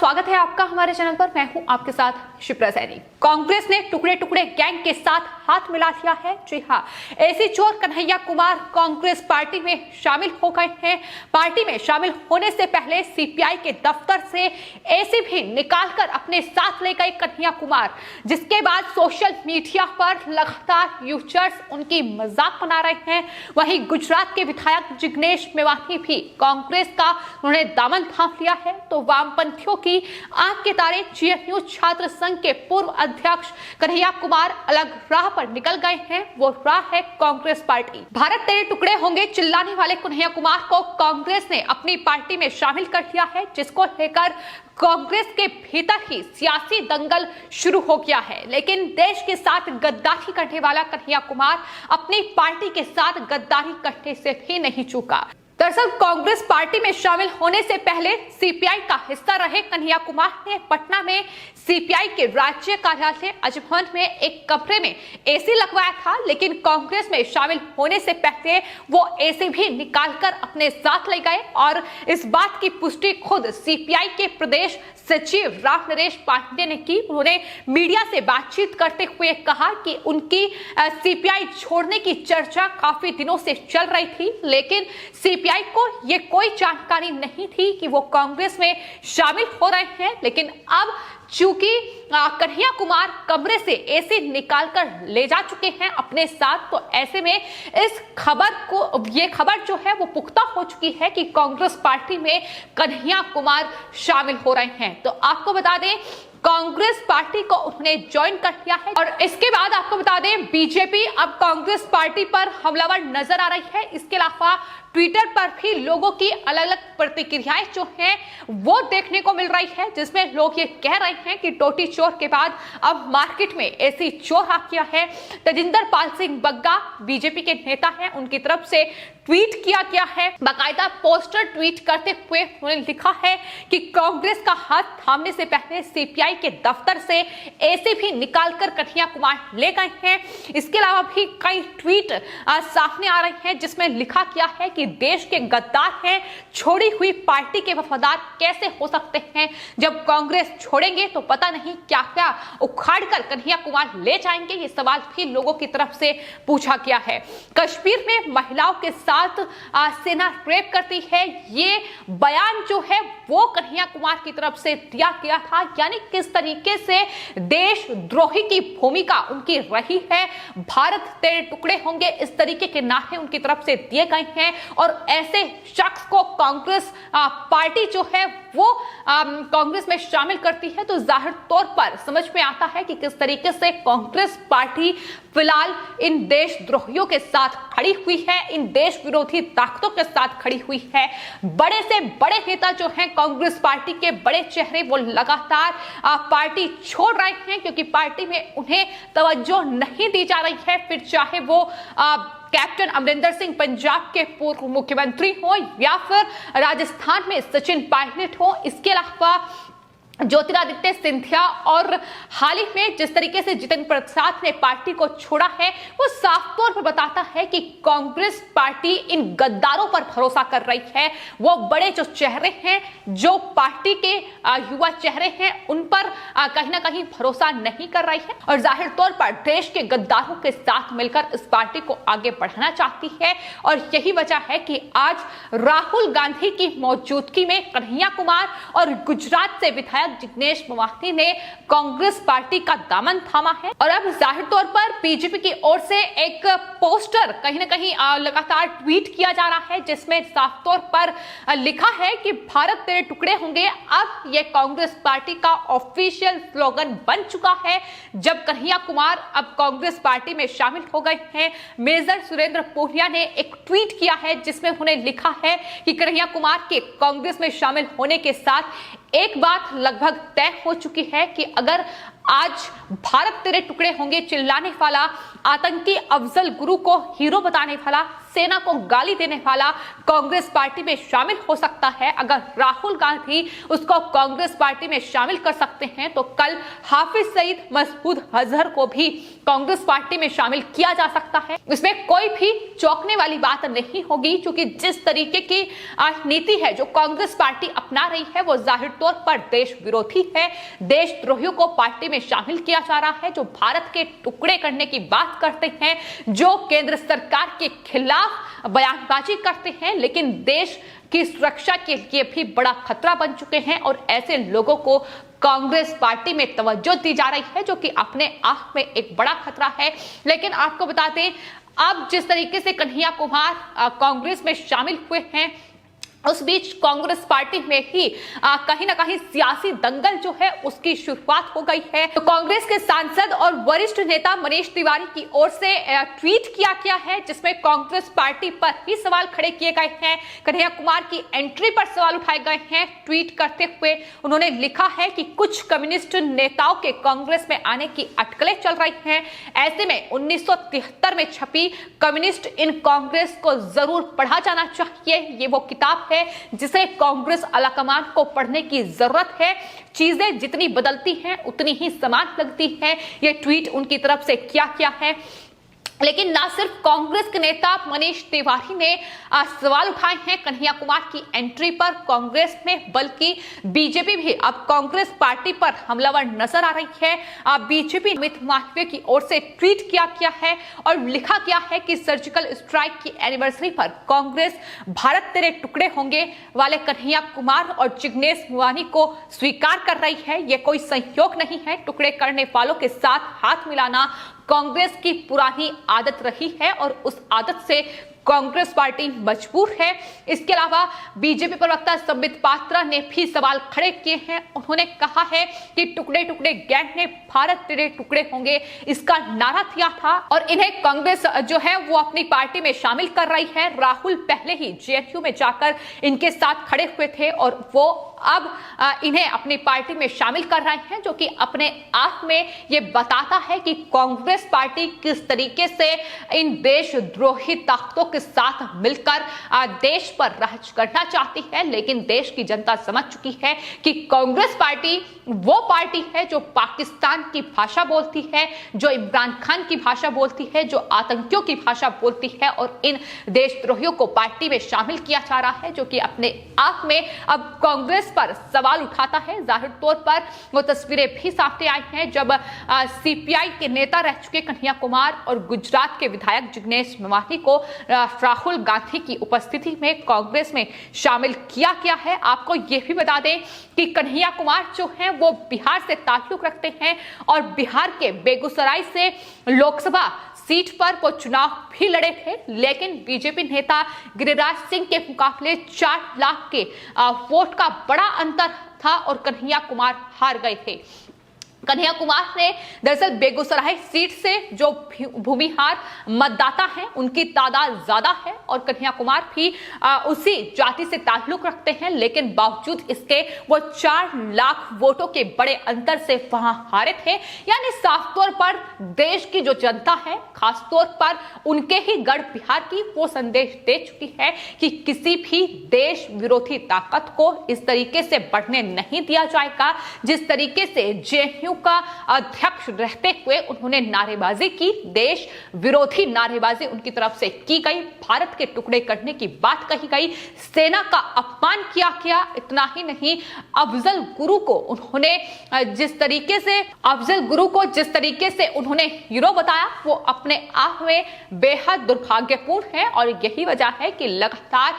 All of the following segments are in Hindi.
स्वागत है आपका हमारे चैनल पर। मैं हूं आपके साथ शिप्रा सैनी। कांग्रेस ने टुकड़े टुकड़े गैंग के साथ हाथ मिला लिया है। जी हां, एसी चोर कन्हैया कुमार कांग्रेस पार्टी में शामिल हो गए हैं। पार्टी में शामिल होने से पहले सीपीआई के दफ्तर से एसी भी निकालकर अपने साथ ले गए कन्हैया कुमार, जिसके बाद सोशल मीडिया पर लगातार यूजर्स उनकी मजाक बना रहे हैं। वहीं गुजरात के विधायक जिग्नेश मेवानी भी कांग्रेस का उन्होंने दामन थाम लिया है। तो वामपंथियों की आंख के तारे जेएनयू छात्र संघ के पूर्व अध्यक्ष कन्हैया कुमार अलग राह पर निकल गए हैं। वो राह है कांग्रेस पार्टी। भारत तेरे टुकड़े होंगे चिल्लाने वाले कन्हैया कुमार को कांग्रेस ने अपनी पार्टी में शामिल कर लिया है, जिसको लेकर कांग्रेस के भीतर ही सियासी दंगल शुरू हो गया है। लेकिन देश के साथ गद्दारी करने वाला कन्हैया कुमार अपनी पार्टी के साथ गद्दारी करने से भी नहीं चूका। दरअसल कांग्रेस पार्टी में शामिल होने से पहले सीपीआई का हिस्सा रहे कन्हैया कुमार ने पटना में सीपीआई के राज्य कार्यालय अजभवन में एक कमरे में एसी लगवाया था। लेकिन कांग्रेस में शामिल होने से पहले वो एसी भी निकालकर अपने साथ ले गए और इस बात की पुष्टि खुद सीपीआई के प्रदेश सचिव राम नरेश पांडेय ने की। उन्होंने मीडिया से बातचीत करते हुए कहा कि उनकी सीपीआई छोड़ने की चर्चा काफी दिनों से चल रही थी, लेकिन सीपीआई को ये कोई जानकारी नहीं थी कि वो कांग्रेस में शामिल हो रहे हैं। लेकिन अब चूंकि कन्हैया कुमार कमरे से एसी निकालकर ले जा चुके हैं अपने साथ, तो ऐसे में इस ये खबर जो है वो पुख्ता हो चुकी है कि कांग्रेस पार्टी में कन्हैया कुमार शामिल हो रहे हैं। तो आपको बता दें, कांग्रेस पार्टी को उन्होंने ज्वाइन कर लिया है। और इसके बाद आपको बता दें, बीजेपी अब कांग्रेस पार्टी पर हमलावर नजर आ रही है। इसके अलावा ट्विटर पर भी लोगों की अलग अलग प्रतिक्रियाएं जो हैं वो देखने को मिल रही है, जिसमें लोग ये कह रहे हैं कि टोटी चोर के बाद अब मार्केट में ऐसी चोर आ गया है। तेजिंदर पाल सिंह बग्गा बीजेपी के नेता हैं, उनकी तरफ से ट्वीट किया गया है। बाकायदा पोस्टर ट्वीट करते हुए उन्होंने लिखा है कि कांग्रेस का हाथ थामने से पहले सीपीआई के दफ्तर से एसी भी निकालकर कन्हैया कुमार ले गए हैं। इसके अलावा भी कई ट्वीट सामने आ रहे हैं, जिसमें लिखा गया है कि देश के गद्दार हैं, छोड़ी हुई पार्टी के वफादार कैसे हो सकते हैं। जब कांग्रेस छोड़ेंगे तो पता नहीं क्या क्या उखाड़कर कन्हैया कुमार ले जाएंगे। ये सवाल भी लोगों की तरफ से पूछा गया है। कश्मीर में महिलाओं के साथ सेना रेप करती है, ये बयान जो है वो कन्हैया कुमार की तरफ से दिया गया था। यानी किस तरीके से देशद्रोही की भूमिका उनकी रही है। भारत तेरे टुकड़े होंगे, इस तरीके के नारे उनकी तरफ से दिए गए हैं। और ऐसे शख्स को कांग्रेस पार्टी जो है वो कांग्रेस में शामिल करती है, तो जाहिर तौर पर समझ में आता है कि किस तरीके से कांग्रेस पार्टी फिलहाल इन देशद्रोहियों के साथ खड़ी हुई है, इन देश विरोधी ताकतों के साथ खड़ी हुई है। बड़े से बड़े नेता जो हैं कांग्रेस पार्टी के, बड़े चेहरे, वो लगातार पार्टी छोड़ रहे हैं, क्योंकि पार्टी में उन्हें तवज्जो नहीं दी जा रही है। फिर चाहे वो कैप्टन अमरिंदर सिंह पंजाब के पूर्व मुख्यमंत्री हो या फिर राजस्थान में सचिन पायलट हो, इसके अलावा ज्योतिरादित्य सिंधिया और हाल ही में जिस तरीके से जितेंद्र प्रसाद ने पार्टी को छोड़ा है, वो साफ तौर पर बताता है कि कांग्रेस पार्टी इन गद्दारों पर भरोसा कर रही है। वो बड़े जो चेहरे हैं, जो पार्टी के युवा चेहरे हैं, उन पर कहीं ना कहीं भरोसा नहीं कर रही है और जाहिर तौर पर देश के गद्दारों के साथ मिलकर इस पार्टी को आगे बढ़ाना चाहती है। और यही वजह है कि आज राहुल गांधी की मौजूदगी में कन्हैया कुमार और गुजरात से विधायक जिग्नेश मेवानी ने कांग्रेस पार्टी का दामन थामा है। और अब जाहिर तौर पर बीजेपी की ओर से एक पोस्टर कहीं ना कहीं लगातार ट्वीट किया जा रहा है, जिसमें साफ तौर पर लिखा है कि भारत तेरे टुकड़े होंगे। अब यह कांग्रेस पार्टी का ऑफिशियल स्लोगन बन चुका है। जब कन्हैया कुमार अब कांग्रेस पार्टी में शामिल हो गए हैं, मेजर सुरेंद्र पूनिया ने एक ट्वीट किया है, जिसमें उन्होंने लिखा है कि कन्हैया कुमार के कांग्रेस में शामिल होने के साथ एक बात लगभग तय हो चुकी है कि अगर आज भारत तेरे टुकड़े होंगे चिल्लाने वाला, आतंकी अफजल गुरु को हीरो बताने वाला सेना को गाली देने वाला कांग्रेस पार्टी में शामिल हो सकता है। अगर राहुल गांधी उसको कांग्रेस पार्टी में शामिल कर सकते हैं तो कल हाफिज सईद मसूद अजहर को भी कांग्रेस पार्टी में शामिल किया जा सकता है। इसमें कोई भी चौंकने वाली बात नहीं होगी, क्योंकि जिस तरीके की नीति है जो कांग्रेस पार्टी अपना रही है वो जाहिर तौर पर देश विरोधी है। देशद्रोहियों को पार्टी में शामिल किया जा रहा है, जो भारत के टुकड़े करने की बात करते हैं, जो केंद्र सरकार के खिलाफ बयानबाजी करते हैं, लेकिन देश की सुरक्षा के लिए भी बड़ा खतरा बन चुके हैं। और ऐसे लोगों को कांग्रेस पार्टी में तवज्जो दी जा रही है, जो कि अपने आप में एक बड़ा खतरा है। लेकिन आपको बता दें, अब जिस तरीके से कन्हैया कुमार कांग्रेस में शामिल हुए हैं, उस बीच कांग्रेस पार्टी में ही कहीं ना कहीं सियासी दंगल जो है उसकी शुरुआत हो गई है। तो कांग्रेस के सांसद और वरिष्ठ नेता मनीष तिवारी की ओर से ट्वीट किया गया है, जिसमें कांग्रेस पार्टी पर ही सवाल खड़े किए गए हैं। कन्हैया कुमार की एंट्री पर सवाल उठाए गए हैं। ट्वीट करते हुए उन्होंने लिखा है कि कुछ कम्युनिस्ट नेताओं के कांग्रेस में आने की अटकलें चल रही हैं। ऐसे में 1973 में छपी कम्युनिस्ट इन कांग्रेस को जरूर पढ़ा जाना चाहिए। ये वो किताब है जिसे कांग्रेस आलाकमान को पढ़ने की जरूरत है। चीजें जितनी बदलती हैं उतनी ही समान लगती हैं। यह ट्वीट उनकी तरफ से किया गया है। लेकिन ना सिर्फ कांग्रेस के नेता मनीष तिवारी ने सवाल उठाए हैं कन्हैया कुमार की एंट्री पर कांग्रेस में, बल्कि बीजेपी भी अब कांग्रेस पार्टी पर हमलावर नजर आ रही है। बीजेपी अमित मालवीय की ओर से ट्वीट किया गया है और लिखा गया है कि सर्जिकल स्ट्राइक की एनिवर्सरी पर कांग्रेस भारत तेरे टुकड़े होंगे वाले कन्हैया कुमार और जिग्नेश मेवानी को स्वीकार कर रही है। यह कोई संयोग नहीं है। टुकड़े करने वालों के साथ हाथ मिलाना कांग्रेस की पुरानी आदत रही है और उस आदत से कांग्रेस पार्टी मजबूर है। इसके अलावा बीजेपी प्रवक्ता संबित पात्रा ने भी सवाल खड़े किए हैं। उन्होंने कहा है कि टुकड़े टुकड़े गैंग ने भारत तेरे टुकड़े होंगे इसका नारा दिया था और इन्हें कांग्रेस जो है वो अपनी पार्टी में शामिल कर रही है। राहुल पहले ही जेएनयू में जाकर इनके साथ खड़े हुए थे और वो अब इन्हें अपनी पार्टी में शामिल कर रहे हैं, जो कि अपने आप में ये बताता है कि कांग्रेस पार्टी किस तरीके से इन देशद्रोही ताकतों के साथ मिलकर देश पर राज करना चाहती है। लेकिन देश की जनता समझ चुकी है कि कांग्रेस पार्टी वो पार्टी है जो पाकिस्तान की भाषा बोलती है, जो इमरान खान की भाषा बोलती है, जो आतंकियों की भाषा बोलती है और इन देशद्रोहियों को पार्टी में शामिल किया जा रहा है, जो कि अपने आप में अब कांग्रेस पर सवाल उठाता है। जाहिर तौर पर वो तस्वीरें भी सामने आई हैं जब सीपीआई के नेता रह चुके कन्हैया कुमार और गुजरात के विधायक जिग्नेश मेवानी को राहुल गांधी की उपस्थिति में कांग्रेस में शामिल किया गया है। आपको यह भी बता दें कि कन्हैया कुमार जो हैं वो बिहार से ताल्लुक रखते हैं और बिहार के बेगूसराय से लोकसभा सीट पर वो चुनाव भी लड़े थे, लेकिन बीजेपी नेता गिरिराज सिंह के मुकाबले 4 लाख के वोट का बड़ा अंतर था और कन्हैया कुमार हार गए थे। कन्हैया कुमार ने दरअसल बेगूसराय सीट से जो भूमिहार मतदाता हैं उनकी तादाद ज्यादा है और कन्हैया कुमार भी उसी जाति से ताल्लुक रखते हैं, लेकिन बावजूद इसके वो 4 लाख वोटों के बड़े अंतर से वहां हारे थे। यानी साफ तौर पर देश की जो जनता है, खासतौर पर उनके ही गढ़ बिहार की, वो संदेश दे चुकी है कि किसी भी देश विरोधी ताकत को इस तरीके से बढ़ने नहीं दिया जाएगा। जिस तरीके से जेएनयू का अध्यक्ष रहते हुए उन्होंने नारेबाजी की, देश विरोधी नारेबाजी उनकी तरफ से की गई, भारत के टुकड़े करने की बात कही गई, सेना का अपमान किया गया। इतना ही नहीं, अफजल गुरु को उन्होंने जिस तरीके से उन्होंने हीरो बताया वो अपने आप में बेहद दुर्भाग्यपूर्ण है और यही वजह है कि लगातार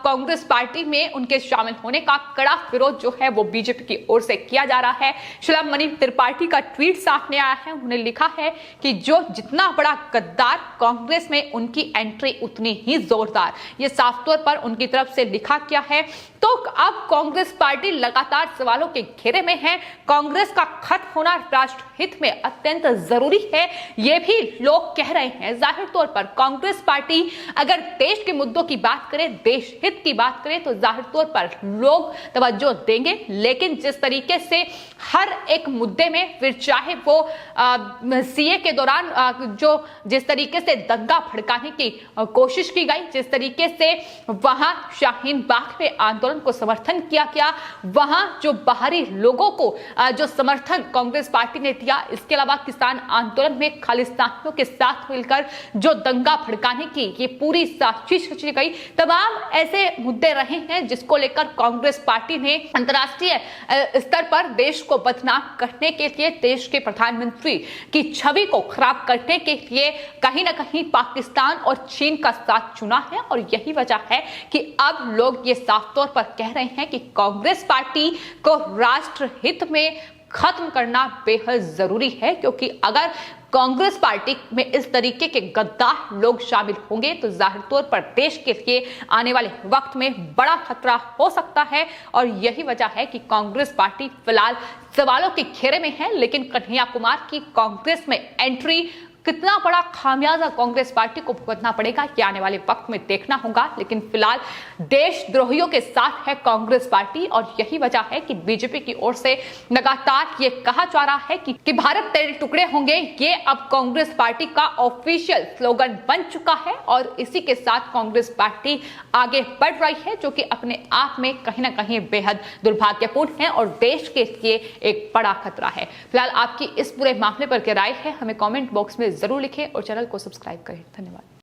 कांग्रेस पार्टी में उनके शामिल होने का कड़ा विरोध जो है वो बीजेपी की ओर से किया जा रहा है। शिलामणि त्रिपाठी का ट्वीट सामने आया है। उन्होंने लिखा है कि जो जितना बड़ा गद्दार कांग्रेस में उनकी एंट्री उतनी ही जोरदार। ये साफ तौर पर उनकी तरफ से लिखा गया है। तो अब कांग्रेस पार्टी लगातार सवालों के घेरे में है। कांग्रेस का खत्म होना राष्ट्र हित में अत्यंत जरूरी है, ये भी लोग कह रहे हैं। जाहिर तौर पर कांग्रेस पार्टी अगर देश के मुद्दों की बात करे, देश हित की बात करे तो जाहिर तौर पर लोग तवज्जो देंगे, लेकिन जिस तरीके से हर एक मुद्दे में, फिर चाहे वो सीए के दौरान जिस तरीके से दंगा भड़काने की कोशिश की गई, जिस तरीके से वहां शाहीन बाग में आंदोलन को समर्थन किया गया, वहां जो बाहरी लोगों को जो समर्थन कांग्रेस पार्टी ने दिया, इसके अलावा किसान आंदोलन में खालिस्तानियों के साथ मिलकर जो दंगा भड़काने की ये पूरी साजिश रची गई, तमाम ऐसे मुद्दे रहे हैं जिसको लेकर कांग्रेस पार्टी ने अंतर्राष्ट्रीय स्तर पर देश को बदनाम करने के लिए, देश के प्रधानमंत्री की छवि को खराब करने के लिए कहीं ना कहीं पाकिस्तान और चीन का साथ चुना है। और यही वजह है कि अब लोग ये साफ तौर पर कह रहे हैं कि कांग्रेस पार्टी को राष्ट्र हित में खत्म करना बेहद जरूरी है, क्योंकि अगर कांग्रेस पार्टी में इस तरीके के गद्दार लोग शामिल होंगे तो जाहिर तौर पर देश के लिए आने वाले वक्त में बड़ा खतरा हो सकता है। और यही वजह है कि कांग्रेस पार्टी फिलहाल सवालों के घेरे में है, लेकिन कन्हैया कुमार की कांग्रेस में एंट्री कितना बड़ा खामियाजा कांग्रेस पार्टी को भुगतना पड़ेगा, ये आने वाले वक्त में देखना होगा। लेकिन फिलहाल देशद्रोहियों के साथ है कांग्रेस पार्टी, और यही वजह है कि बीजेपी की ओर से लगातार ये कहा जा रहा है कि भारत तेरे टुकड़े होंगे, ये अब कांग्रेस पार्टी का ऑफिशियल स्लोगन बन चुका है। और इसी के साथ कांग्रेस पार्टी आगे बढ़ रही है, जो कि अपने आप में कहीं ना कहीं बेहद दुर्भाग्यपूर्ण है और देश के लिए एक बड़ा खतरा है। फिलहाल आपकी इस पूरे मामले पर क्या राय है, हमें कॉमेंट बॉक्स में जरूर लिखें और चैनल को सब्सक्राइब करें। धन्यवाद।